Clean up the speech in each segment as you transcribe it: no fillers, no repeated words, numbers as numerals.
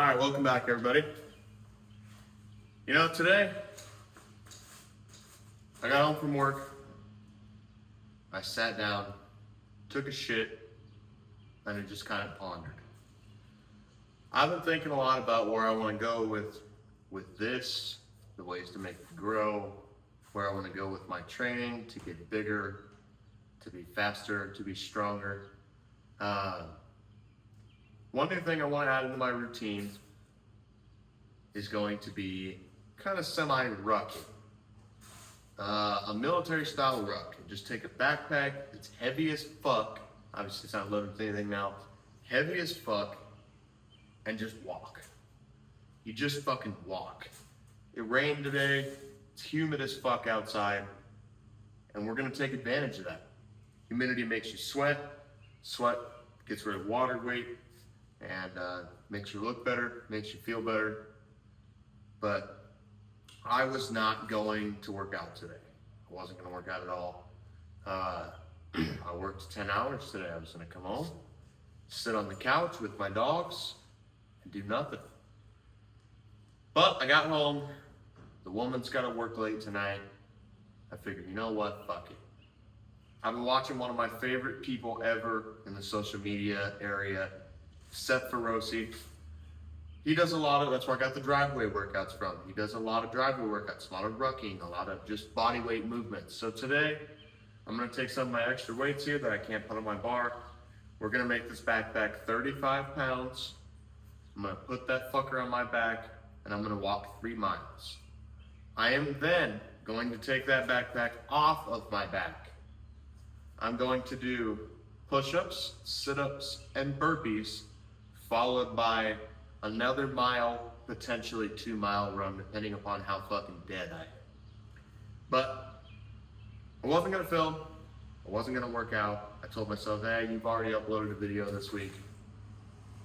All right, welcome back, everybody. You know, today, I got home from work, I sat down, took a shit, and I just kind of pondered. I've been thinking a lot about where I want to go with this, the ways to make it grow, where I want to go with my training to get bigger, to be faster, to be stronger. One new thing I want to add into my routine is going to be kind of semi-rucking. A military style ruck. Just take a backpack, it's heavy as fuck. Obviously it's not loaded with anything now. Heavy as fuck, and just walk. You just fucking walk. It rained today, it's humid as fuck outside, and we're gonna take advantage of that. Humidity makes you sweat, sweat gets rid of water weight, and makes you look better, makes you feel better. But I was not going to work out today. I wasn't gonna work out at all. I worked 10 hours today. I was gonna come home, sit on the couch with my dogs, and do nothing. But I got home, the woman's gotta work late tonight. I figured, you know what, fuck it. I've been watching one of my favorite people ever in the social media area, Seth Feroci. He does a lot of, that's where I got the driveway workouts from. He does a lot of driveway workouts, a lot of rucking, a lot of just body weight movements. So today, I'm gonna take some of my extra weights here that I can't put on my bar. We're gonna make this backpack 35 pounds. I'm gonna put that fucker on my back and I'm gonna walk 3 miles. I am then going to take that backpack off of my back. I'm going to do push-ups, sit-ups, and burpees, followed by another mile, potentially 2 mile run, depending upon how fucking dead I am. But I wasn't gonna film, I wasn't gonna work out. I told myself, hey, you've already uploaded a video this week.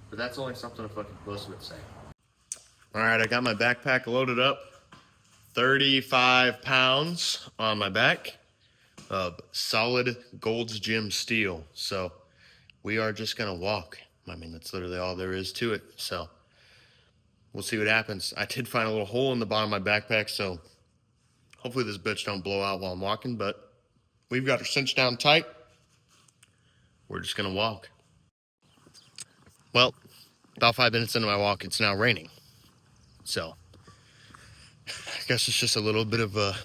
But that's only something a fucking puss would say. All right, I got my backpack loaded up. 35 pounds on my back of solid Gold's Gym steel. So we are just gonna walk. I mean, that's literally all there is to it. So we'll see what happens. I did find a little hole in the bottom of my backpack, so hopefully this bitch don't blow out while I'm walking, but we've got her cinched down tight. We're just gonna walk. Well, about 5 minutes into my walk, it's now raining. So I guess it's just a little bit of a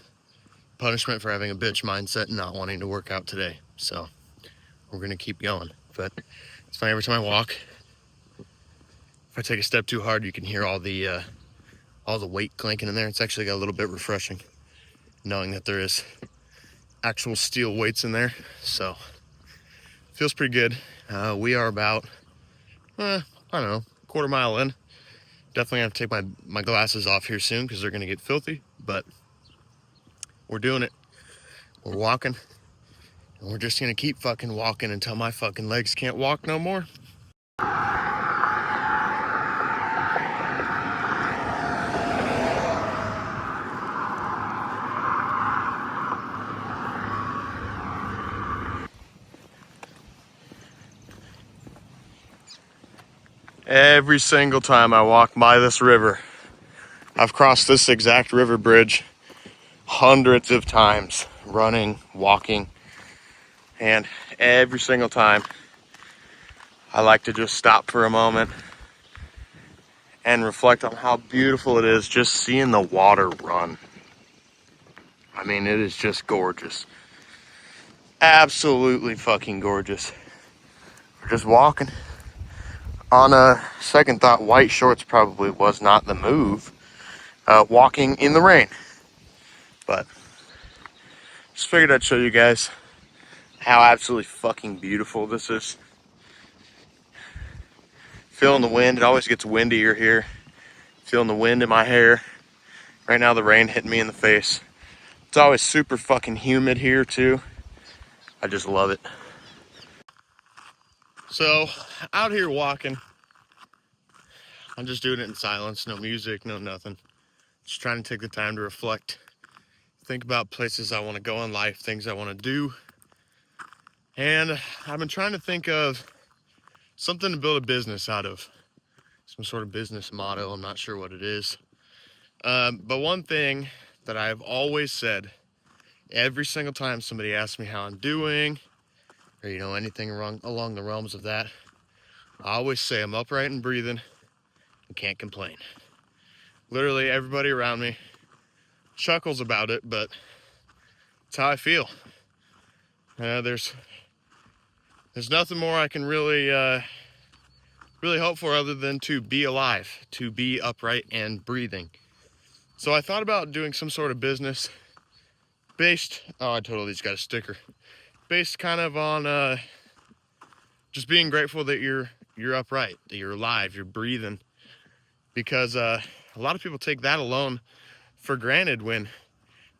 punishment for having a bitch mindset and not wanting to work out today. So we're gonna keep going. But it's funny, every time I walk, if I take a step too hard, you can hear all the weight clanking in there. It's actually got a little bit refreshing knowing that there is actual steel weights in there. So feels pretty good. We are about, I don't know, quarter mile in. Definitely have to take my glasses off here soon because they're gonna get filthy, but we're doing it. We're walking, and we're just gonna keep fucking walking until my fucking legs can't walk no more. Every single time I walk by this river, I've crossed this exact river bridge hundreds of times, running, walking, and every single time I like to just stop for a moment and reflect on how beautiful it is just seeing the water run. I mean, it is just gorgeous. Absolutely fucking gorgeous. We're just walking. On a second thought, white shorts probably was not the move. Walking in the rain. But just figured I'd show you guys how absolutely fucking beautiful this is. Feeling the wind. It always gets windier here. Feeling the wind in my hair. Right now the rain hitting me in the face. It's always super fucking humid here too. I just love it. So out here walking, I'm just doing it in silence, no music, no nothing. Just trying to take the time to reflect, think about places I want to go in life, things I want to do. And I've been trying to think of something to build a business out of. So some sort of business motto. I'm not sure what it is. But one thing that I've always said every single time somebody asks me how I'm doing, or anything wrong along the realms of that, I always say I'm upright and breathing and can't complain. Literally everybody around me chuckles about it, but it's how I feel. There's nothing more I can really hope for other than to be alive, to be upright and breathing. So I thought about doing some sort of business based, oh, I totally just got a sticker, based kind of on just being grateful that you're upright, that you're alive, you're breathing, because a lot of people take that alone for granted, when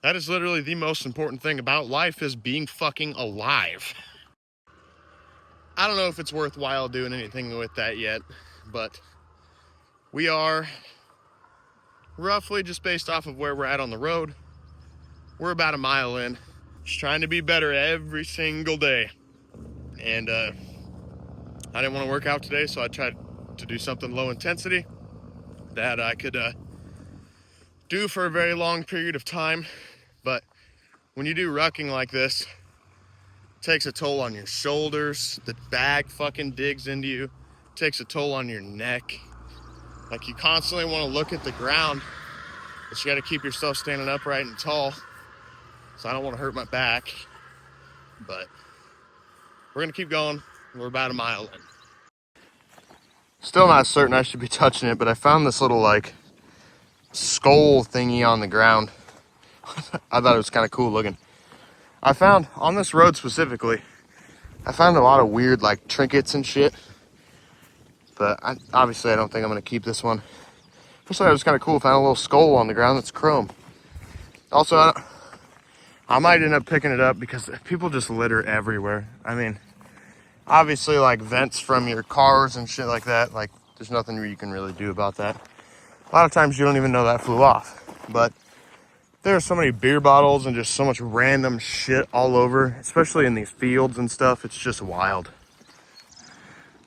that is literally the most important thing about life, is being fucking alive. I don't know if it's worthwhile doing anything with that yet, but we are roughly, just based off of where we're at on the road, we're about a mile in, just trying to be better every single day. And I didn't want to work out today, so I tried to do something low intensity that I could do for a very long period of time. But when you do rucking like this, it takes a toll on your shoulders. The bag fucking digs into you. It takes a toll on your neck. Like, you constantly want to look at the ground, but you got to keep yourself standing upright and tall. So I don't want to hurt my back. But we're going to keep going. We're about a mile in. Still not certain I should be touching it, but I found this little, like, skull thingy on the ground. I thought it was kind of cool looking. I found, on this road specifically, I found a lot of weird, like, trinkets and shit. But obviously I don't think I'm going to keep this one. Just thought it was kind of cool. Found a little skull on the ground that's chrome. Also, I might end up picking it up because people just litter everywhere. I mean, obviously, like, vents from your cars and shit like that, like, there's nothing you can really do about that. A lot of times you don't even know that flew off. But there are so many beer bottles and just so much random shit all over, especially in these fields and stuff. It's just wild.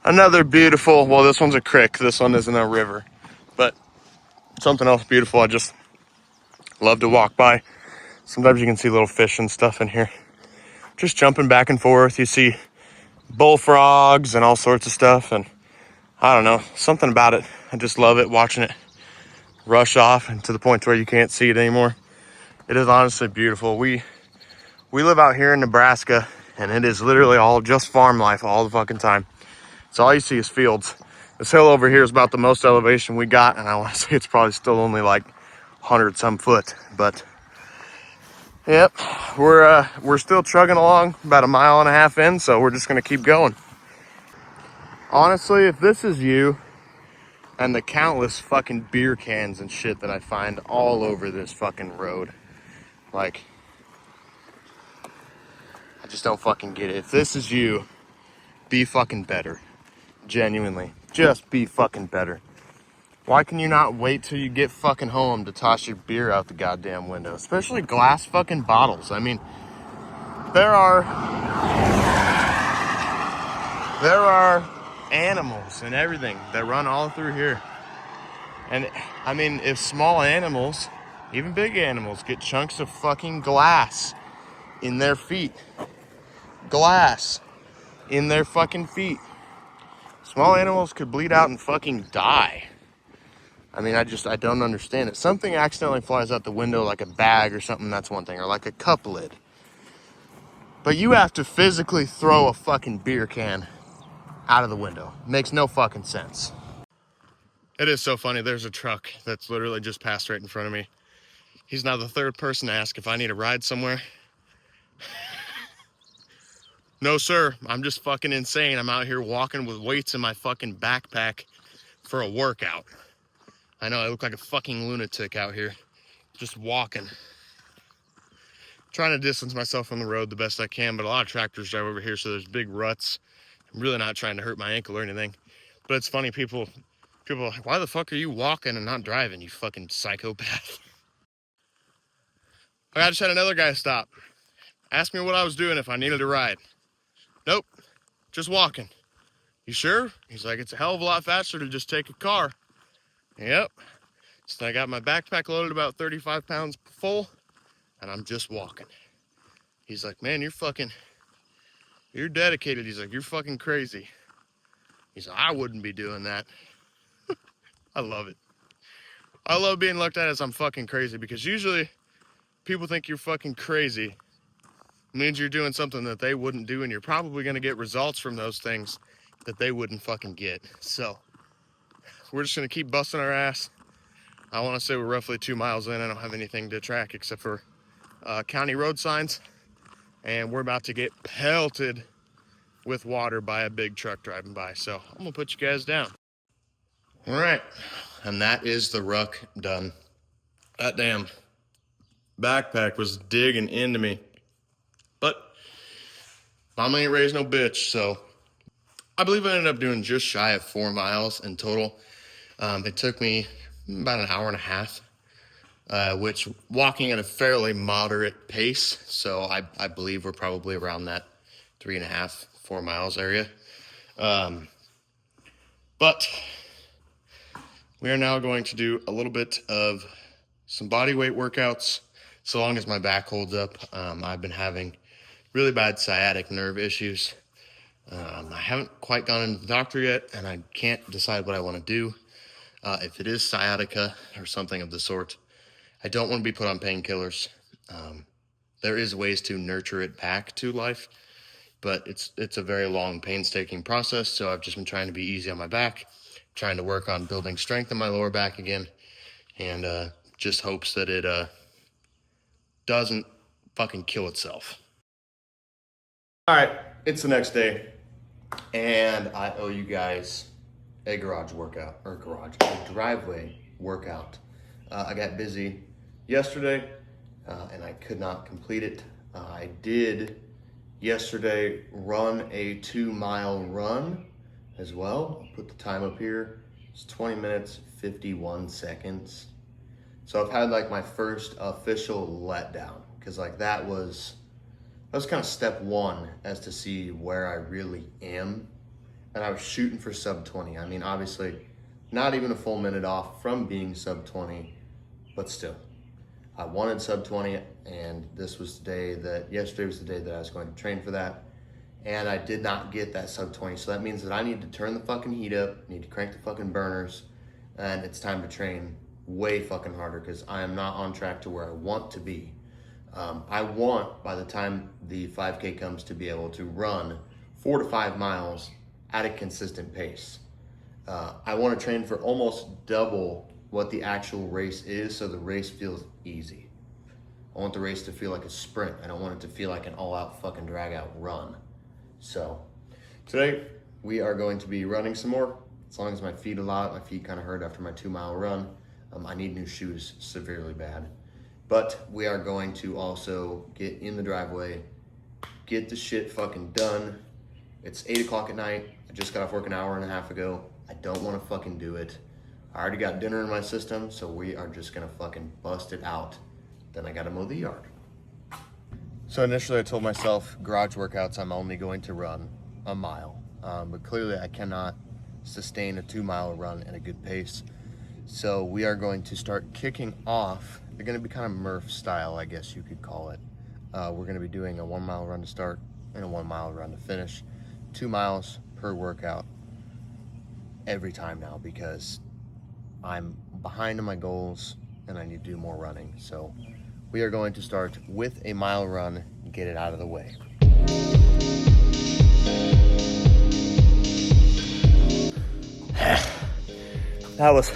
Another beautiful, well, this one's a creek. This one isn't a river. But something else beautiful I just love to walk by. Sometimes you can see little fish and stuff in here, just jumping back and forth. You see bullfrogs and all sorts of stuff, and I don't know, something about it. I just love it, watching it rush off, and to the point where you can't see it anymore. It is honestly beautiful. We live out here in Nebraska, and it is literally all just farm life all the fucking time. So all you see is fields. This hill over here is about the most elevation we got, and I want to say it's probably still only like 100 some foot, but yep, we're still chugging along, about a mile and a half in, so we're just gonna keep going. Honestly, if this is you, and the countless fucking beer cans and shit that I find all over this fucking road, like, I just don't fucking get it. If this is you, be fucking better. Genuinely, just be fucking better. Why can you not wait till you get fucking home to toss your beer out the goddamn window? Especially glass fucking bottles. I mean, there are animals and everything that run all through here. And I mean, if small animals, even big animals, get chunks of fucking glass in their feet, glass in their fucking feet, small animals could bleed out and fucking die. I mean, I don't understand it. Something accidentally flies out the window, like a bag or something, that's one thing, or like a cup lid. But you have to physically throw a fucking beer can out of the window. Makes no fucking sense. It is so funny. There's a truck that's literally just passed right in front of me. He's now the third person to ask if I need a ride somewhere. No, sir. I'm just fucking insane. I'm out here walking with weights in my fucking backpack for a workout. I know, I look like a fucking lunatic out here, just walking. Trying to distance myself from the road the best I can, but a lot of tractors drive over here, so there's big ruts. I'm really not trying to hurt my ankle or anything. But it's funny, people are like, why the fuck are you walking and not driving, you fucking psychopath? I just had another guy stop. Asked me what I was doing, if I needed a ride. Nope, just walking. You sure? He's like, it's a hell of a lot faster to just take a car. Yep. So I got my backpack loaded about 35 pounds full, and I'm just walking. He's like, man, you're dedicated. He's like, you're fucking crazy. He's like, I wouldn't be doing that. I love it. I love being looked at as I'm fucking crazy, because usually people think you're fucking crazy. It means you're doing something that they wouldn't do, and you're probably going to get results from those things that they wouldn't fucking get. So we're just going to keep busting our ass. I want to say we're roughly 2 miles in. I don't have anything to track except for county road signs, and we're about to get pelted with water by a big truck driving by. So I'm gonna put you guys down. All right, and that is the ruck done. That damn backpack was digging into me, but mama ain't raised no bitch. So I believe I ended up doing just shy of 4 miles in total. It took me about an hour and a half, which walking at a fairly moderate pace. So I believe we're probably around that 3.5, 4 miles area. But we are now going to do a little bit of some body weight workouts, so long as my back holds up. I've been having really bad sciatic nerve issues. I haven't quite gone into the doctor yet, and I can't decide what I want to do. If it is sciatica or something of the sort, I don't want to be put on painkillers. There is ways to nurture it back to life, but it's a very long, painstaking process. So I've just been trying to be easy on my back, trying to work on building strength in my lower back again, and just hopes that it doesn't fucking kill itself. All right, it's the next day, and I owe you guys a driveway workout. I got busy yesterday, and I could not complete it. I did yesterday run a 2-mile run as well. I'll put the time up here. It's 20 minutes, 51 seconds. So I've had like my first official letdown, because like that was kind of step one as to see where I really am. And I was shooting for sub 20. I mean, obviously not even a full minute off from being sub 20, but still. I wanted sub 20, and yesterday was the day that I was going to train for that. And I did not get that sub 20. So that means that I need to turn the fucking heat up, need to crank the fucking burners, and it's time to train way fucking harder, because I am not on track to where I want to be. I want, by the time the 5K comes, to be able to run 4 to 5 miles at a consistent pace. I want to train for almost double what the actual race is, so the race feels easy. I want the race to feel like a sprint. I don't want it to feel like an all-out fucking drag-out run. So today we are going to be running some more, as long as my feet allow it. My feet kind of hurt after my 2-mile run. I need new shoes severely bad. But we are going to also get in the driveway, get the shit fucking done. It's 8 o'clock at night. I just got off work an hour and a half ago. I don't want to fucking do it. I already got dinner in my system, so we are just gonna fucking bust it out. Then I gotta mow the yard. So initially I told myself garage workouts, I'm only going to run a mile. But clearly I cannot sustain a 2-mile run at a good pace. So we are going to start kicking off. They're gonna be kind of Murph style, I guess you could call it. We're gonna be doing a 1-mile run to start and a 1-mile run to finish. 2 miles per workout every time now, because I'm behind on my goals and I need to do more running. So we are going to start with a mile run and get it out of the way. That was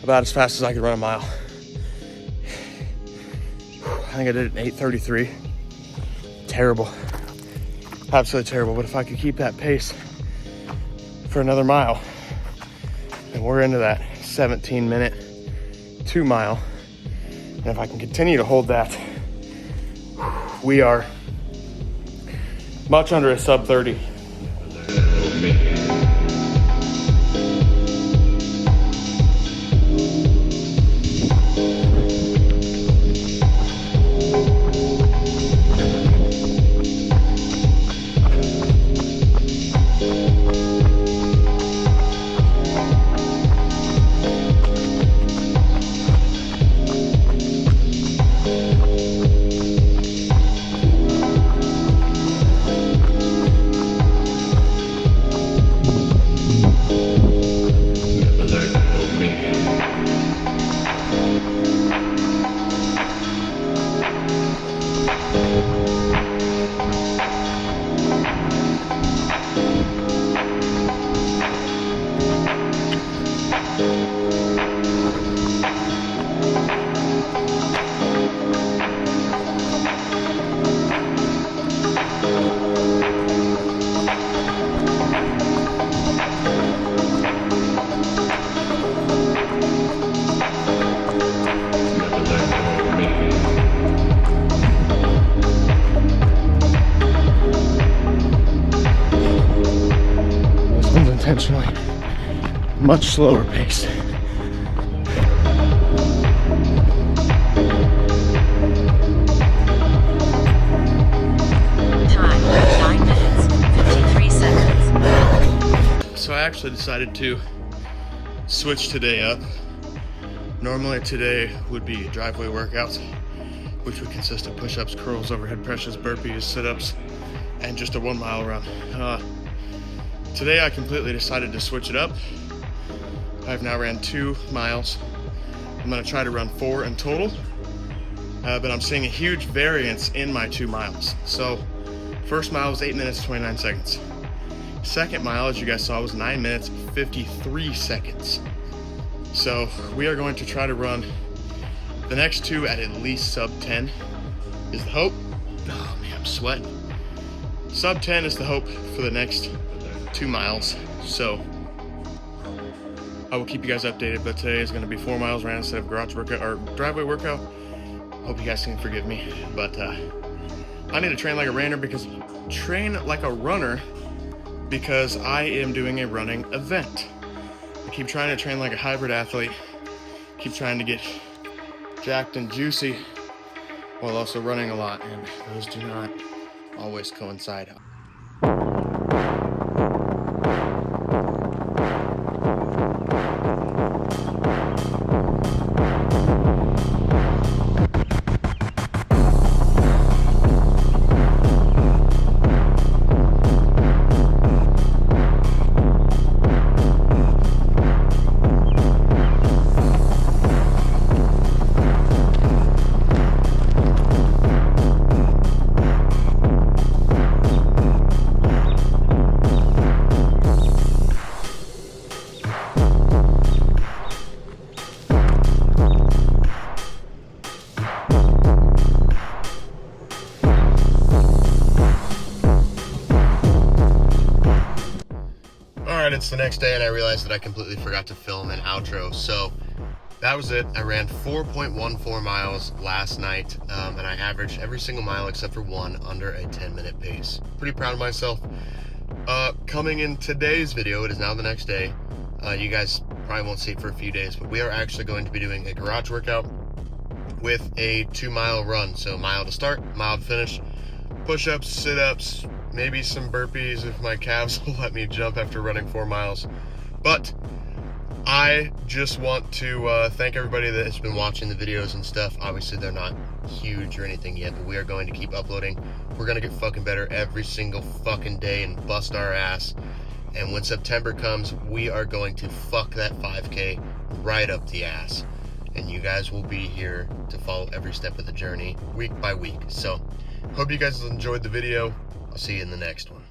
about as fast as I could run a mile. I think I did it in 8:33. Terrible. Absolutely terrible. But if I could keep that pace for another mile, and we're into that 17-minute 2-mile. And if I can continue to hold that, we are much under a sub 30. much slower pace. Time 9 minutes 53 seconds. So I actually decided to switch today up. Normally today would be driveway workouts, which would consist of push-ups, curls, overhead presses, burpees, sit-ups, and just a 1 mile run. Today I completely decided to switch it up. I've now ran 2 miles. I'm gonna try to run 4 in total, but I'm seeing a huge variance in my 2 miles. So first mile was 8 minutes, 29 seconds. Second mile, as you guys saw, was 9 minutes, 53 seconds. So we are going to try to run the next 2 at least sub 10 is the hope. Oh man, I'm sweating. Sub 10 is the hope for the next 2 miles. So I will keep you guys updated, but today is gonna be 4 miles ran instead of garage workout or driveway workout. Hope you guys can forgive me, but I need to train like a runner because I am doing a running event. I keep trying to train like a hybrid athlete, keep trying to get jacked and juicy while also running a lot, and those do not always coincide. It's the next day and I realized that I completely forgot to film an outro, so that was it. I ran 4.14 miles last night, and I averaged every single mile except for one under a 10-minute pace. Pretty proud of myself. Coming in today's video, it is now the next day. You guys probably won't see it for a few days, but we are actually going to be doing a garage workout with a 2 mile run. So mile to start, mile to finish, push-ups, sit-ups, maybe some burpees if my calves will let me jump after running 4 miles. But I just want to thank everybody that has been watching the videos and stuff. Obviously they're not huge or anything yet, but we are going to keep uploading. We're gonna get fucking better every single fucking day and bust our ass. And when September comes, we are going to fuck that 5K right up the ass. And you guys will be here to follow every step of the journey week by week. So hope you guys enjoyed the video. I'll see you in the next one.